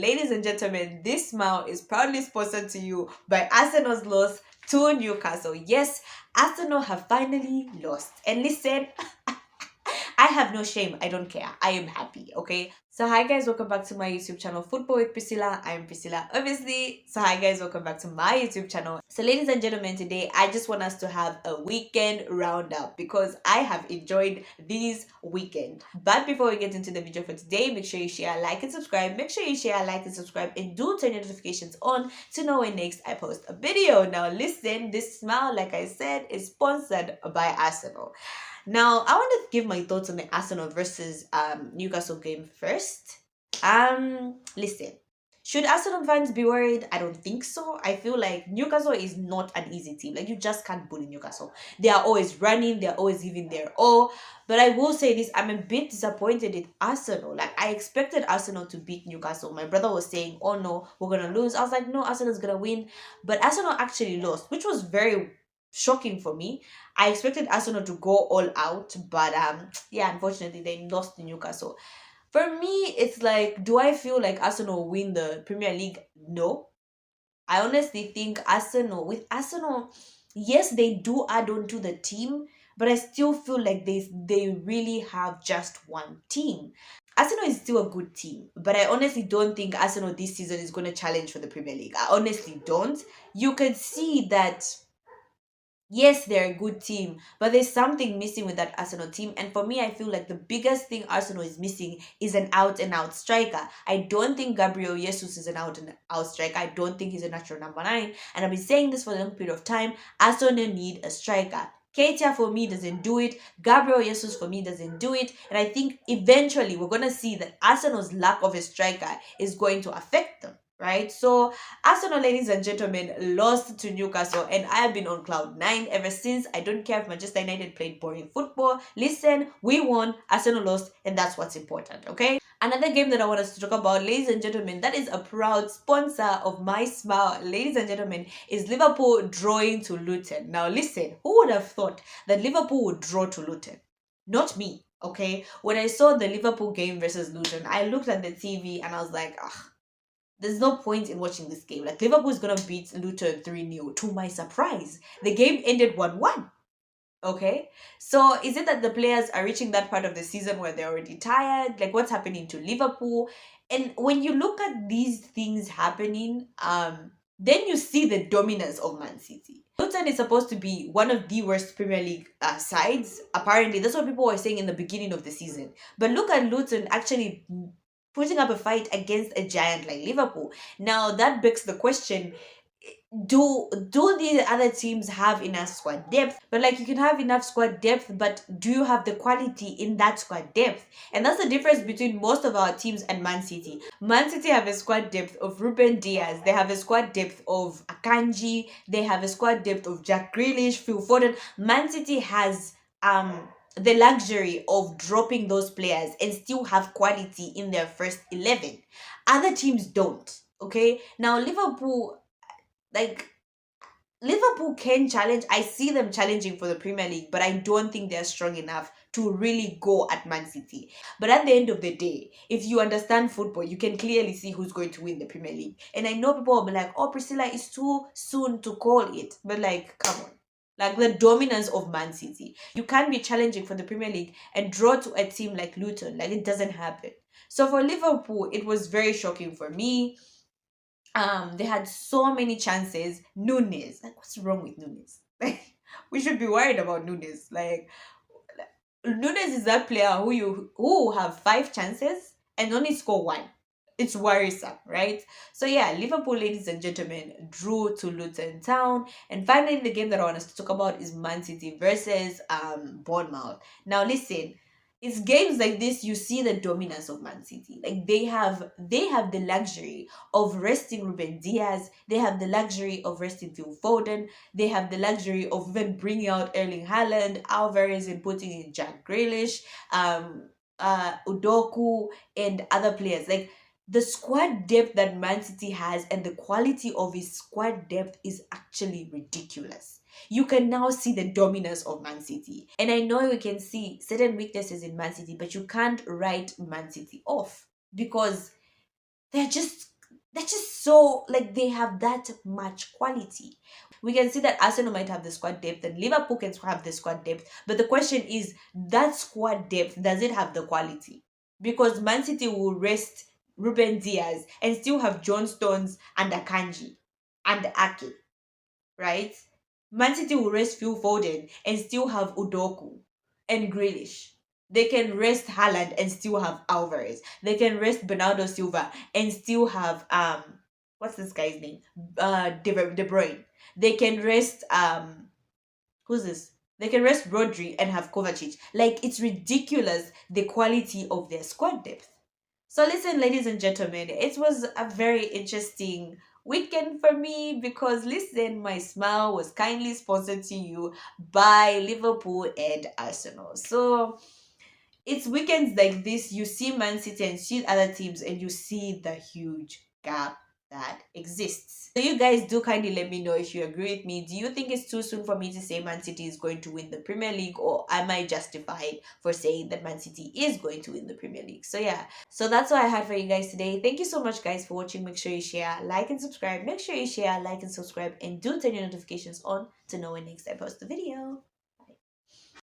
ladies and gentlemen, this smile is proudly sponsored to you by Arsenal's loss to Newcastle. Yes, Arsenal have finally lost. And listen, I have no shame. I don't care. I am happy, okay? So hi guys, welcome back to my YouTube channel, Football with Priscilla. I am Priscilla, obviously. So hi guys, welcome back to my YouTube channel. So ladies and gentlemen, today I just want us to have a weekend roundup because I have enjoyed this weekend. But before we get into the video for today, make sure you share, like, and subscribe. Make sure you share, like, and subscribe, and do turn your notifications on to know when next I post a video. Now listen, this smile, like I said, is sponsored by Arsenal. Now, I want to give my thoughts on the Arsenal versus Newcastle game first. Listen, should Arsenal fans be worried? I don't think so. I feel like Newcastle is not an easy team. Like, you just can't bully Newcastle. They are always running. They're always giving their all. But I will say this, I'm a bit disappointed in Arsenal. Like, I expected Arsenal to beat Newcastle. My brother was saying, oh no, we're going to lose. I was like, no, Arsenal's going to win. But Arsenal actually lost, which was very shocking for me. I expected Arsenal to go all out, but yeah, unfortunately they lost to Newcastle. For me, it's like, do I feel like Arsenal will win the Premier League? No. I honestly think with Arsenal, yes, they do add on to the team, but I still feel like they really have just one team. Arsenal is still a good team, but I honestly don't think Arsenal this season is going to challenge for the Premier League. I honestly don't. You can see that yes, they're a good team, but there's something missing with that Arsenal team. And for me, I feel like the biggest thing Arsenal is missing is an out-and-out striker. I don't think Gabriel Jesus is an out-and-out striker. I don't think he's a natural number 9. And I've been saying this for a long period of time. Arsenal need a striker. Keita for me doesn't do it. Gabriel Jesus for me doesn't do it. And I think eventually we're going to see that Arsenal's lack of a striker is going to affect them. Right? So Arsenal, ladies and gentlemen, lost to Newcastle, and I have been on cloud 9 ever since. I don't care if Manchester United played boring football. Listen, we won, Arsenal lost, and that's what's important, okay? Another game that I want us to talk about, ladies and gentlemen, that is a proud sponsor of my smile, ladies and gentlemen, is Liverpool drawing to Luton. Now listen, who would have thought that Liverpool would draw to Luton? Not me, okay? When I saw the Liverpool game versus Luton, I looked at the TV and I was like, there's no point in watching this game. Like, Liverpool is going to beat Luton 3-0. To my surprise, the game ended 1-1. Okay? So, is it that the players are reaching that part of the season where they're already tired? Like, what's happening to Liverpool? And when you look at these things happening, then you see the dominance of Man City. Luton is supposed to be one of the worst Premier League sides. Apparently, that's what people were saying in the beginning of the season. But look at Luton actually putting up a fight against a giant like Liverpool. Now that begs the question, do these other teams have enough squad depth? But like, you can have enough squad depth, but do you have the quality in that squad depth? And that's the difference between most of our teams and Man City. Man City have a squad depth of Ruben Diaz, they have a squad depth of Akanji, they have a squad depth of Jack Grealish, Phil Foden. Man City has the luxury of dropping those players and still have quality in their first 11. Other teams don't, okay? Now, Liverpool can challenge. I see them challenging for the Premier League, but I don't think they're strong enough to really go at Man City. But at the end of the day, if you understand football, you can clearly see who's going to win the Premier League. And I know people will be like, oh, Priscilla, it's too soon to call it. But like, come on. Like, the dominance of Man City. You can't be challenging for the Premier League and draw to a team like Luton. Like, it doesn't happen. So for Liverpool, it was very shocking for me. They had so many chances. Nunes. Like, what's wrong with Nunes? Like, we should be worried about Nunes. Like, Nunes is that player who have 5 chances and only score 1. It's worrisome, right? So yeah, Liverpool, ladies and gentlemen, drew to Luton Town. And finally, the game that I want us to talk about is Man City versus Bournemouth. Now listen, it's games like this you see the dominance of Man City. Like, they have the luxury of resting Ruben Diaz. They have the luxury of resting Phil Foden. They have the luxury of even bringing out Erling Haaland, Alvarez, and putting in Jack Grealish, Udoku, and other players. Like, the squad depth that Man City has and the quality of his squad depth is actually ridiculous. You can now see the dominance of Man City. And I know you can see certain weaknesses in Man City, but you can't write Man City off because they're just That's just so, like, they have that much quality. We can see that Arsenal might have the squad depth and Liverpool can have the squad depth. But the question is, that squad depth, does it have the quality? Because Man City will rest Ruben Diaz and still have John Stones and Akanji and Ake, right? Man City will rest Phil Foden and still have Udoku and Grealish. They can rest Haaland and still have Alvarez. They can rest Bernardo Silva and still have what's this guy's name? De Bruyne. They can rest who's this? They can rest Rodri and have Kovacic. Like, it's ridiculous the quality of their squad depth. So listen, ladies and gentlemen, it was a very interesting weekend for me because listen, my smile was kindly sponsored to you by Liverpool and Arsenal. So it's weekends like this, you see Man City and see other teams, and you see the huge gap that exists. So you guys do kindly let me know if you agree with me. Do you think it's too soon for me to say Man City is going to win the Premier League, or am I justified for saying that Man City is going to win the Premier League? So yeah, so that's all I had for you guys today. Thank you so much guys for watching. Make sure you share, like, and subscribe. Make sure you share, like, and subscribe, and do turn your notifications on to know when next I post the video.